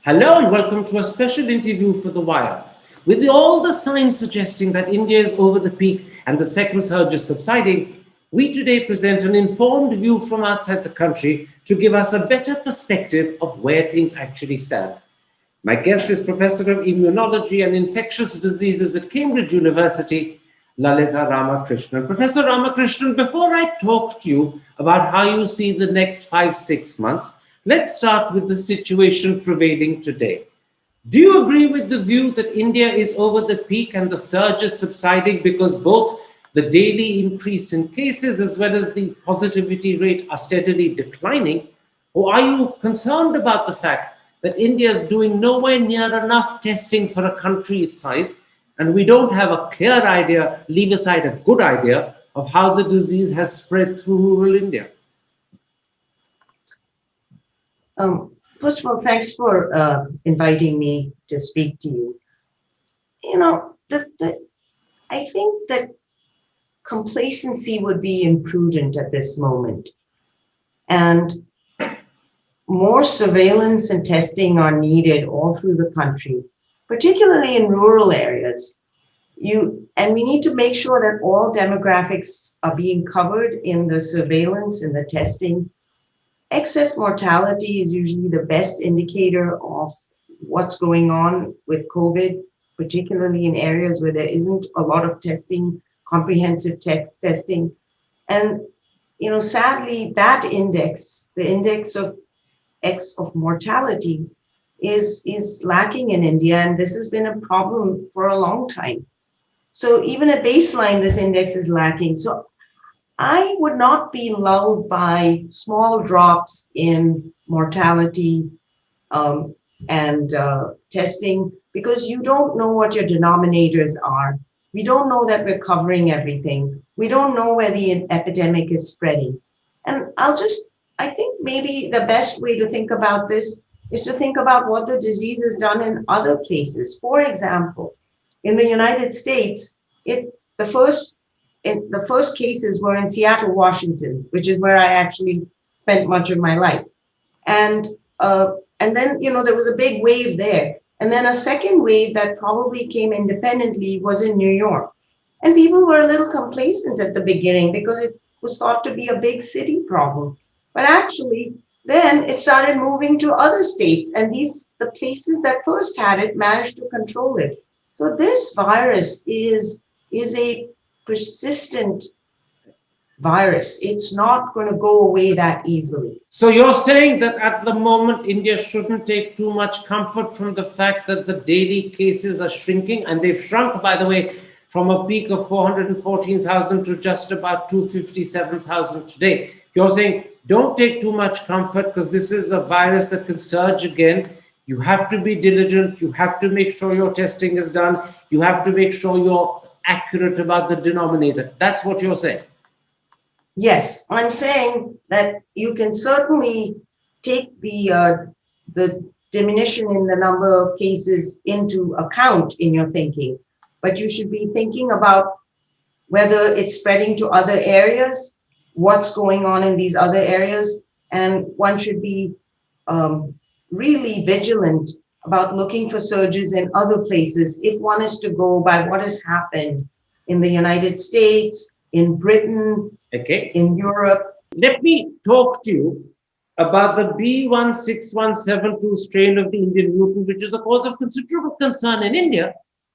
Hello and welcome to a special interview for The Wire. With all the signs suggesting that India is over the peak and the second surge is subsiding, we today present an informed view from outside the country to give us a better perspective of where things actually stand. My guest is Professor of Immunology and Infectious Diseases at Cambridge University, Lalita Ramakrishnan. Professor Ramakrishnan, before I talk to you about how you see the next 5-6 months, let's start with the situation prevailing today. Do you agree with the view that India is over the peak and the surge is subsiding because both the daily increase in cases as well as the positivity rate are steadily declining? Or are you concerned about the fact that India is doing nowhere near enough testing for a country its size, and we don't have a clear idea, leave aside a good idea, of how the disease has spread through rural India? First of all, thanks for inviting me to speak to you. I think that complacency would be imprudent at this moment. And more surveillance and testing are needed all through the country, particularly in rural areas. And we need to make sure that all demographics are being covered in the surveillance and the testing. Excess mortality is usually the best indicator of what's going on with COVID, particularly in areas where there isn't a lot of testing, comprehensive testing. And, sadly, that index, the index of mortality, is lacking in India. And this has been a problem for a long time. So even at baseline, this index is lacking. So I would not be lulled by small drops in mortality and testing, because you don't know what your denominators are. We don't know that we're covering everything. We don't know where the epidemic is spreading. And I think maybe the best way to think about this is to think about what the disease has done in other places. For example, in the United States, the first cases were in Seattle, Washington, which is where I actually spent much of my life. And then, there was a big wave there. And then a second wave that probably came independently was in New York. And people were a little complacent at the beginning because it was thought to be a big city problem. But actually, then it started moving to other states. And the places that first had it managed to control it. So this virus is a persistent virus. It's not going to go away that easily. So you're saying that at the moment, India shouldn't take too much comfort from the fact that the daily cases are shrinking, and they've shrunk, by the way, from a peak of 414,000 to just about 257,000 today. You're saying don't take too much comfort because this is a virus that can surge again. You have to be diligent. You have to make sure your testing is done. You have to make sure you're accurate about the denominator. That's what you're saying. Yes, I'm saying that you can certainly take the diminution in the number of cases into account in your thinking, but you should be thinking about whether it's spreading to other areas, what's going on in these other areas, and one should be really vigilant about looking for surges in other places if one is to go by what has happened in the United States, in Britain, in Europe. Let me talk to you about the B.1.617.2 strain of the Indian mutant, which is a cause of considerable concern in India,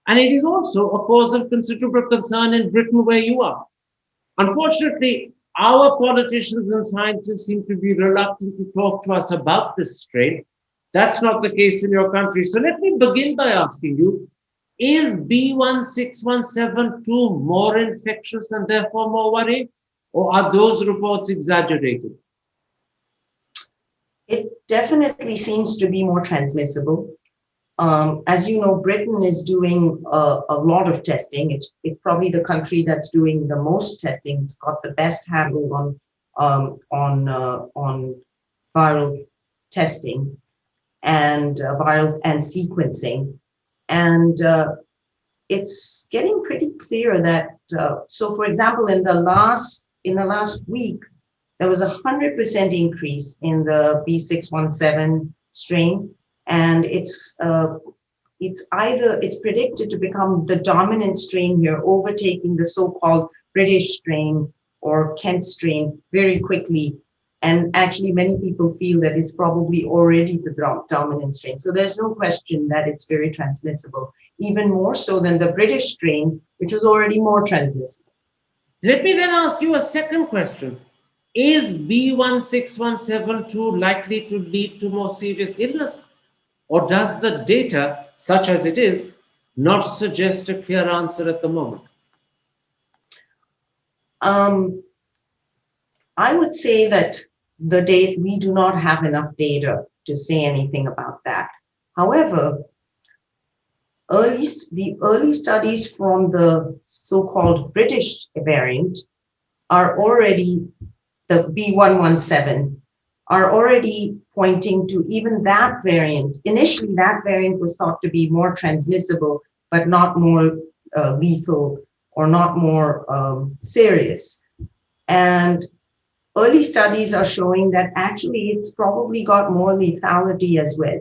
and it is also a cause of considerable concern in Britain, where you are. Unfortunately, our politicians and scientists seem to be reluctant to talk to us about this strain. That's not the case in your country. So let me begin by asking you, is B.1.617.2 more infectious and therefore more worrying? Or are those reports exaggerated? It definitely seems to be more transmissible. As you know, Britain is doing a lot of testing. It's probably the country that's doing the most testing. It's got the best handle on viral testing and viral and sequencing. And it's getting pretty clear that, so for example, in the last week, there was 100% increase in the B.617 strain. and it's predicted to become the dominant strain here, overtaking the so-called British strain or Kent strain very quickly. And actually, many people feel that it's probably already the dominant strain. So there's no question that it's very transmissible, even more so than the British strain, which was already more transmissible. Let me then ask you a second question. Is B16172 likely to lead to more serious illness? Or does the data, such as it is, not suggest a clear answer at the moment? I would say that we do not have enough data to say anything about that. However, the early studies from the so-called British variant are already, the B117, are already pointing to even that variant. Initially, that variant was thought to be more transmissible, but not more lethal or not more serious. And early studies are showing that actually it's probably got more lethality as well.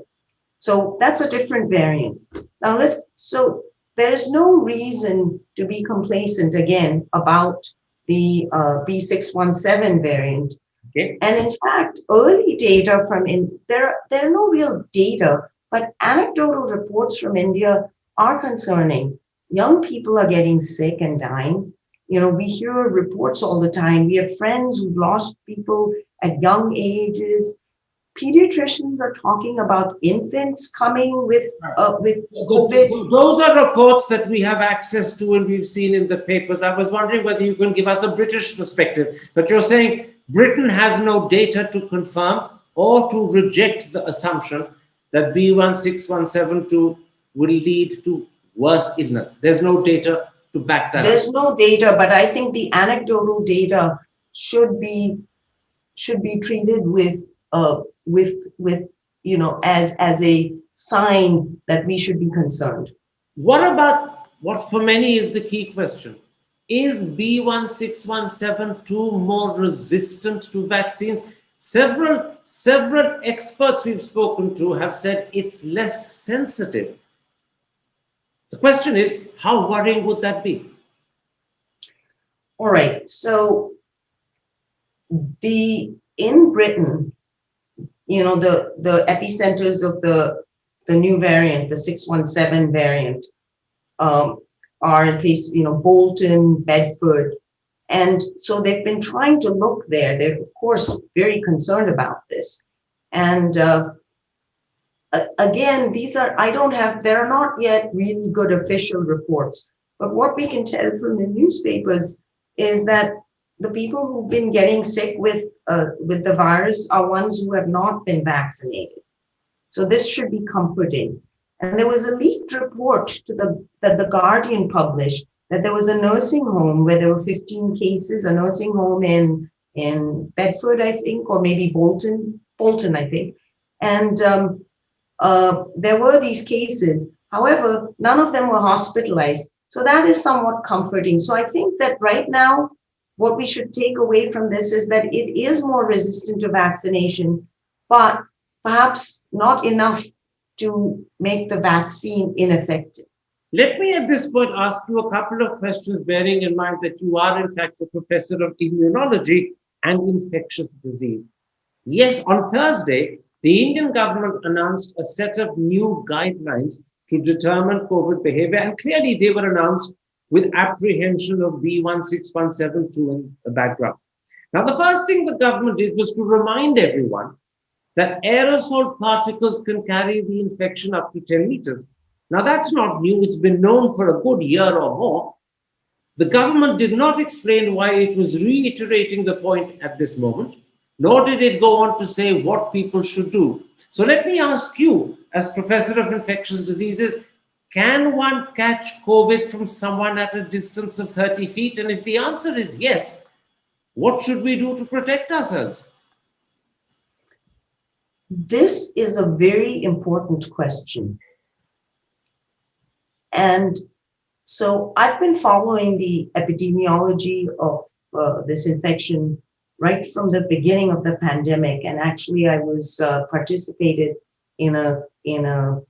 So that's a different variant. Now so there's no reason to be complacent again about the B617 variant. Okay. And in fact, early data there are no real data, but anecdotal reports from India are concerning. Young people are getting sick and dying. We hear reports all the time. We have friends who've lost people at young ages. Pediatricians are talking about infants coming with COVID. Those are reports that we have access to and we've seen in the papers. I was wondering whether you can give us a British perspective. But you're saying Britain has no data to confirm or to reject the assumption that B16172 will lead to worse illness. There's no data to back that. There's no data, but I think the anecdotal data should be treated with as a sign that we should be concerned. What about what for many is the key question? Is B16172 more resistant to vaccines? Several experts we've spoken to have said it's less sensitive. The question is, how worrying would that be? All right. So in Britain, the epicenters of the new variant, the 617 variant, are in places, Bolton, Bedford. And so they've been trying to look there. They're, of course, very concerned about this. And again, there are not yet really good official reports. But what we can tell from the newspapers is that the people who've been getting sick with the virus are ones who have not been vaccinated. So this should be comforting. And there was a leaked report that the Guardian published that there was a nursing home where there were 15 cases, a nursing home in Bedford, I think, or maybe Bolton, I think. And there were these cases. However, none of them were hospitalized. So that is somewhat comforting. So I think that right now, what we should take away from this is that it is more resistant to vaccination, but perhaps not enough to make the vaccine ineffective. Let me at this point ask you a couple of questions, bearing in mind that you are in fact a professor of immunology and infectious disease. Yes, on Thursday, the Indian government announced a set of new guidelines to determine COVID behavior, and clearly they were announced with apprehension of B16172 in the background. Now, the first thing the government did was to remind everyone that aerosol particles can carry the infection up to 10 meters. Now, that's not new. It's been known for a good year or more. The government did not explain why it was reiterating the point at this moment, nor did it go on to say what people should do. So let me ask you, as Professor of Infectious Diseases, can one catch COVID from someone at a distance of 30 feet? And if the answer is yes, what should we do to protect ourselves? This is a very important question. And so I've been following the epidemiology of this infection right from the beginning of the pandemic. And actually, I was participated in um,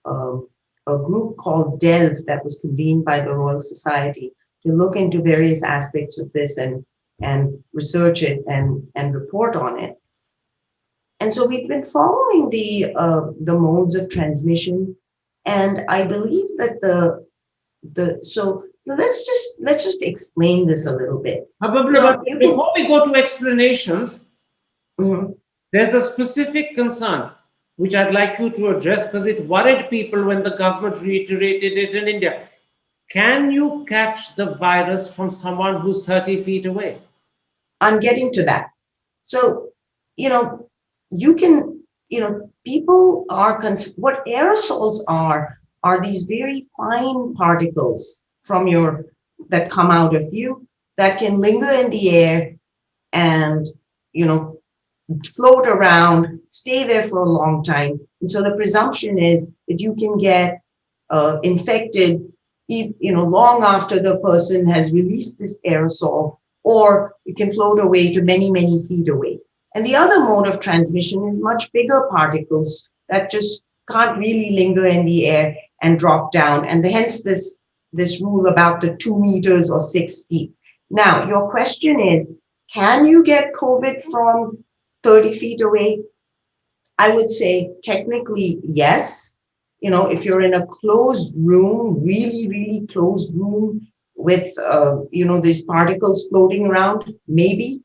a group called Delve that was convened by the Royal Society to look into various aspects of this and research it and report on it. And so we've been following the modes of transmission, and I believe that the so let's just explain this a little bit. But before we go to explanations, Mhm. there's a specific concern which I'd like you to address because it worried people when the government reiterated it in India. Can you catch the virus from someone who's 30 feet away? I'm getting to that. So, you know, you can, people are, what aerosols are these very fine particles from that come out of you that can linger in the air and, you know, float around, stay there for a long time. And so the presumption is that you can get infected, long after the person has released this aerosol, or it can float away to many, many feet away. And the other mode of transmission is much bigger particles that just can't really linger in the air and drop down. And hence this rule about the 2 meters or 6 feet. Now, your question is, can you get COVID from 30 feet away? I would say technically, yes. If you're in a closed room, really, really closed room with, these particles floating around, maybe.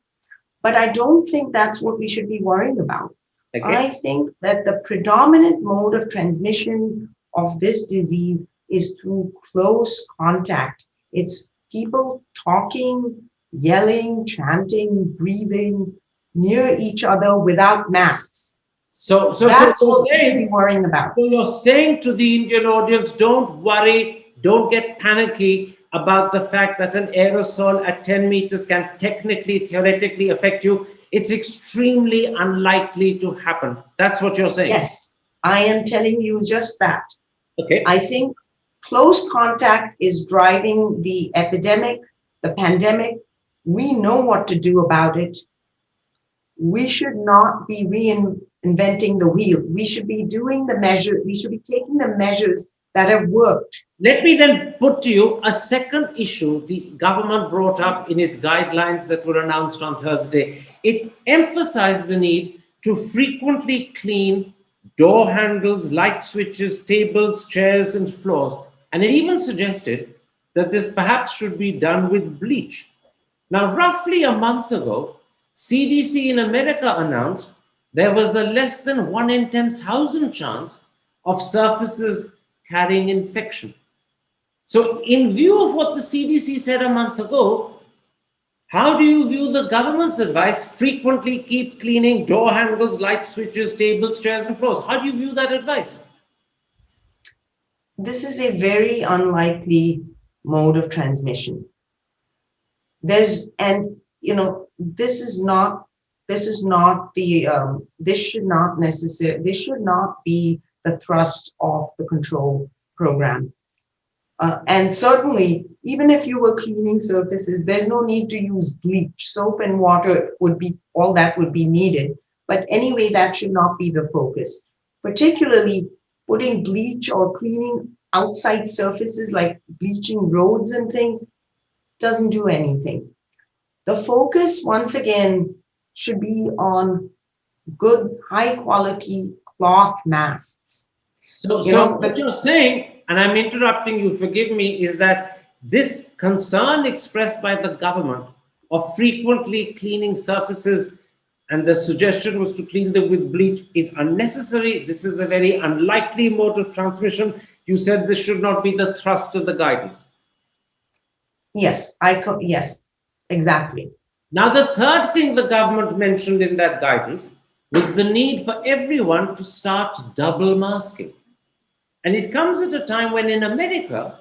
But I don't think that's what we should be worrying about. Okay. I think that the predominant mode of transmission of this disease is through close contact. It's people talking, yelling, chanting, breathing near each other without masks. So that's what we should be worrying about. So you're saying to the Indian audience, don't worry, don't get panicky about the fact that an aerosol at 10 meters can technically, theoretically affect you. It's extremely unlikely to happen. That's what you're saying. Yes, I am telling you just that. Okay. I think close contact is driving the epidemic, the pandemic. We know what to do about it. We should not be reinventing the wheel. We should be doing the measure. We should be taking the measures that have worked. Let me then put to you a second issue the government brought up in its guidelines that were announced on Thursday. It emphasized the need to frequently clean door handles, light switches, tables, chairs, and floors. And it even suggested that this perhaps should be done with bleach. Now, roughly a month ago, CDC in America announced there was a less than 1 in 10,000 chance of surfaces carrying infection. So, in view of what the CDC said a month ago, how do you view the government's advice? Frequently keep cleaning door handles, light switches, tables, chairs, and floors. How do you view that advice? This is a very unlikely mode of transmission. This should not be the thrust of the control program. And certainly, even if you were cleaning surfaces, there's no need to use bleach. Soap and water would be all that would be needed. But anyway, that should not be the focus. Particularly putting bleach or cleaning outside surfaces like bleaching roads and things doesn't do anything. The focus, once again, should be on good, high quality cloth masks. So what you're saying, and I'm interrupting you, forgive me, is that this concern expressed by the government of frequently cleaning surfaces, and the suggestion was to clean them with bleach, is unnecessary. This is a very unlikely mode of transmission. You said this should not be the thrust of the guidance. Yes, yes, exactly. Now, the third thing the government mentioned in that guidance was the need for everyone to start double masking. And it comes at a time when in America,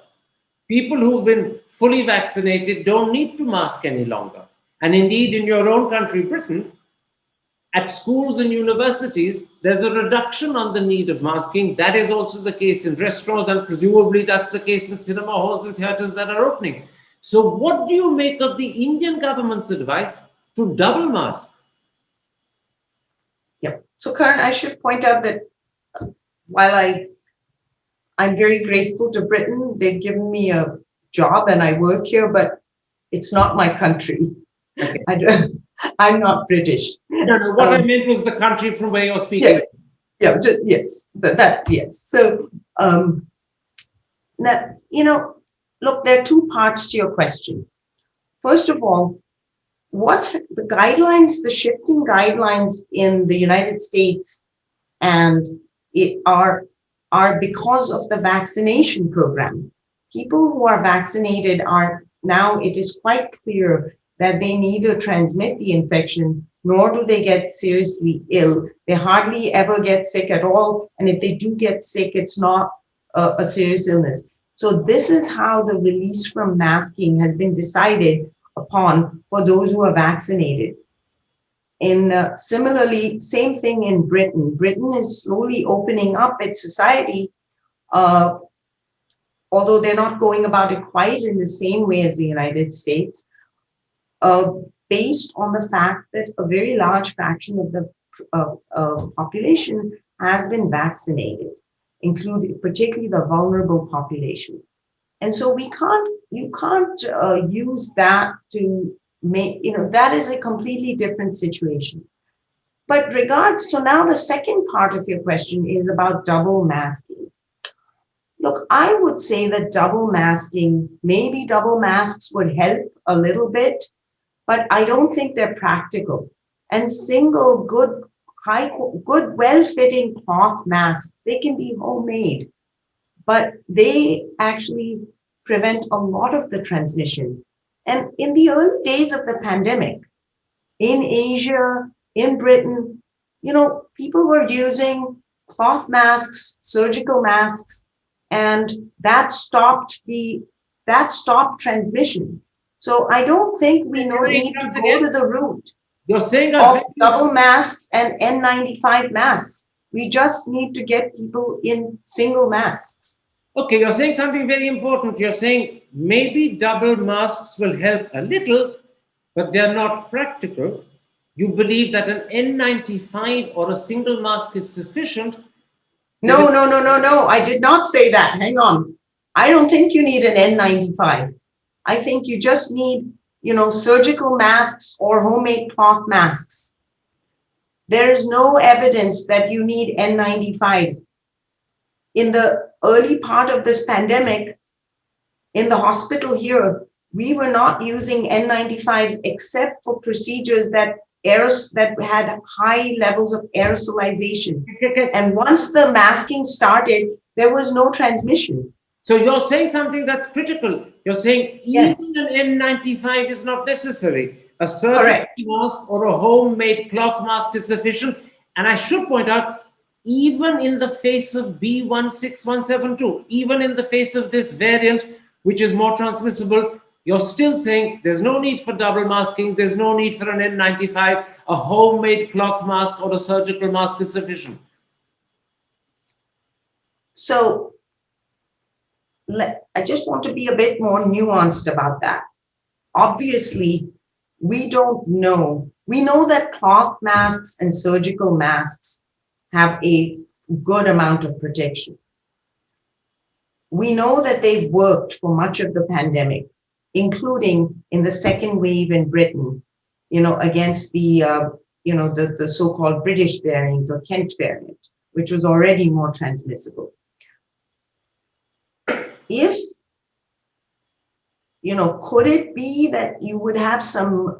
people who've been fully vaccinated don't need to mask any longer. And indeed, in your own country, Britain, at schools and universities, there's a reduction on the need of masking. That is also the case in restaurants, and presumably that's the case in cinema halls and theaters that are opening. So what do you make of the Indian government's advice to double mask? Yep. So Karan, I should point out that while I'm very grateful to Britain, they've given me a job and I work here, but it's not my country. Okay. I'm not British. No. What I meant was the country from where you're speaking. Yes. Yeah. Yes. Yes. So, that, look, there are two parts to your question. First of all, what's the guidelines, the shifting guidelines in the United States, and it are because of the vaccination program. People who are vaccinated are now, it is quite clear that they neither transmit the infection nor do they get seriously ill. They hardly ever get sick at all. And if they do get sick, it's not a serious illness. So this is how the release from masking has been decided upon for those who are vaccinated. Similarly, same thing in Britain. Britain is slowly opening up its society, although they're not going about it quite in the same way as the United States, based on the fact that a very large fraction of the population has been vaccinated, including particularly the vulnerable population. And so you can't use that to make, that is a completely different situation. But so now the second part of your question is about double masking. Look, I would say that double masking, maybe double masks would help a little bit, but I don't think they're practical. And single, good, well-fitting cloth masks, they can be homemade, but they actually prevent a lot of the transmission. And in the early days of the pandemic, in Asia, in Britain, people were using cloth masks, surgical masks, and that stopped transmission. So I don't think we need to go to the route of double masks and N95 masks. We just need to get people in single masks. Okay, you're saying something very important. You're saying maybe double masks will help a little, but they're not practical. You believe that an N95 or a single mask is sufficient? No. I did not say that. Hang on. I don't think you need an N95. I think you just need, surgical masks or homemade cloth masks. There is no evidence that you need N95s. In the early part of this pandemic, in the hospital here, we were not using N95s except for procedures that had high levels of aerosolization. And once the masking started, there was no transmission. So you're saying something that's critical. You're saying even an N95 is not necessary. A surgical mask or a homemade cloth mask is sufficient. And I should point out, even in the face of B16172, even in the face of this variant, which is more transmissible, you're still saying there's no need for double masking, there's no need for an N95, a homemade cloth mask or a surgical mask is sufficient. So I just want to be a bit more nuanced about that. Obviously, we don't know. We know that cloth masks and surgical masks have a good amount of protection. We know that they've worked for much of the pandemic, including in the second wave in Britain, against the so-called British variant or Kent variant, which was already more transmissible. If, could it be that you would have some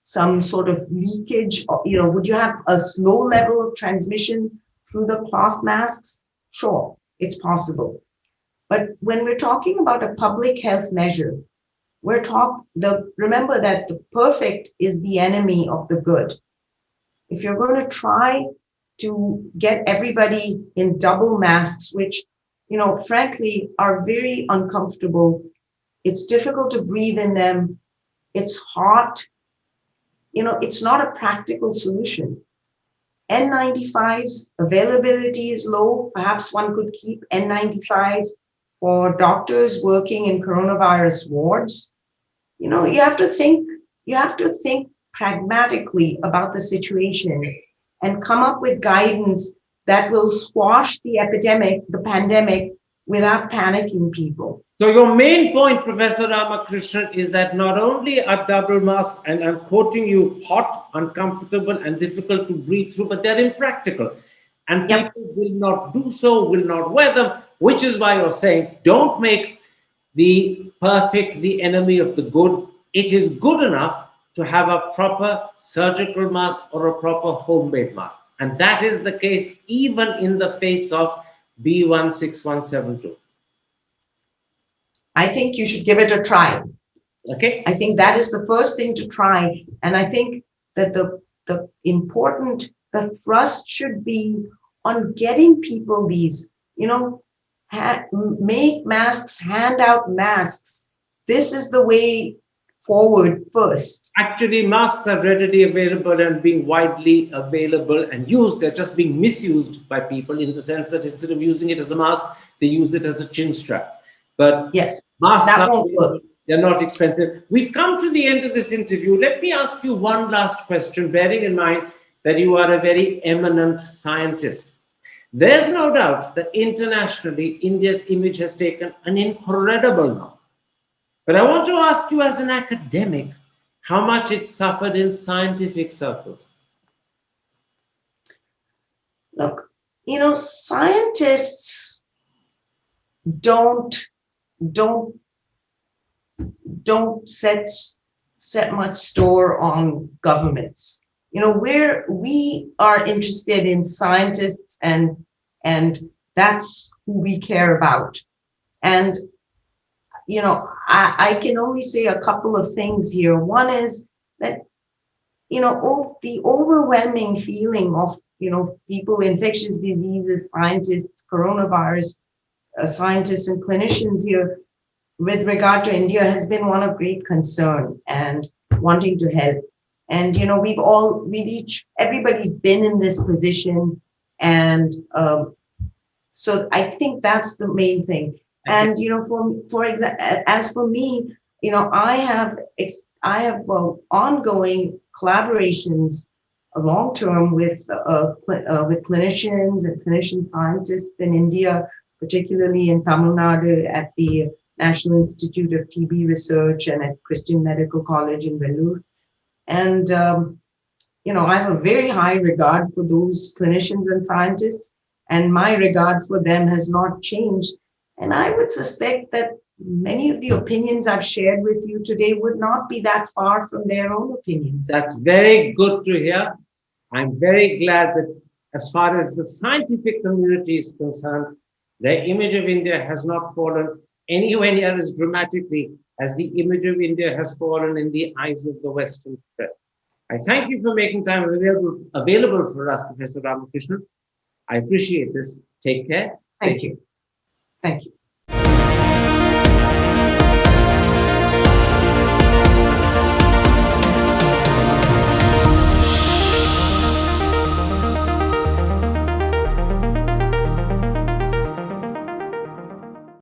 sort of leakage, or, would you have a slow level of transmission through the cloth masks? Sure, it's possible. But when we're talking about a public health measure, remember that the perfect is the enemy of the good. If you're going to try to get everybody in double masks, which, frankly, are very uncomfortable, it's difficult to breathe in them, it's hot, it's not a practical solution. N95s availability is low. Perhaps one could keep N95s for doctors working in coronavirus wards. You have to think pragmatically about the situation and come up with guidance that will squash the epidemic, the pandemic, without panicking people. So your main point, Professor Ramakrishnan, is that not only are double masks, and I'm quoting you, hot, uncomfortable, and difficult to breathe through, but they're impractical. And Yep. people will not do so, will not wear them, which is why you're saying, don't make the perfect the enemy of the good. It is good enough to have a proper surgical mask or a proper homemade mask. And that is the case even in the face of B16172. I think you should give it a try. Okay? I think that is the first thing to try. And I think that the thrust should be on getting people these, make masks, hand out masks. This is the way forward first. Actually, masks are readily available and being widely available and used. They're just being misused by people in the sense that instead of using it as a mask, they use it as a chin strap. But yes, masks that won't work. They're not expensive. We've come to the end of this interview. Let me ask you one last question, bearing in mind that you are a very eminent scientist. There's no doubt that internationally, India's image has taken an incredible knock. But I want to ask you as an academic, how much it suffered in scientific circles. Look, scientists don't set much store on governments. We are interested in scientists, and that's who we care about. And I can only say a couple of things here. One is that the overwhelming feeling of people, infectious diseases, scientists, coronavirus scientists and clinicians here with regard to India has been one of great concern and wanting to help. And everybody's been in this position, and so I think that's the main thing. And as for me, I have ongoing collaborations long term with clinicians and clinician scientists in India, particularly in Tamil Nadu at the National Institute of TB Research and at Christian Medical College in Vellore. And, I have a very high regard for those clinicians and scientists, and my regard for them has not changed. And I would suspect that many of the opinions I've shared with you today would not be that far from their own opinions. That's very good to hear. I'm very glad that as far as the scientific community is concerned, the image of India has not fallen anywhere near as dramatically as the image of India has fallen in the eyes of the Western press. I thank you for making time available for us, Professor Ramakrishnan. I appreciate this. Take care. Thank you. Thank you.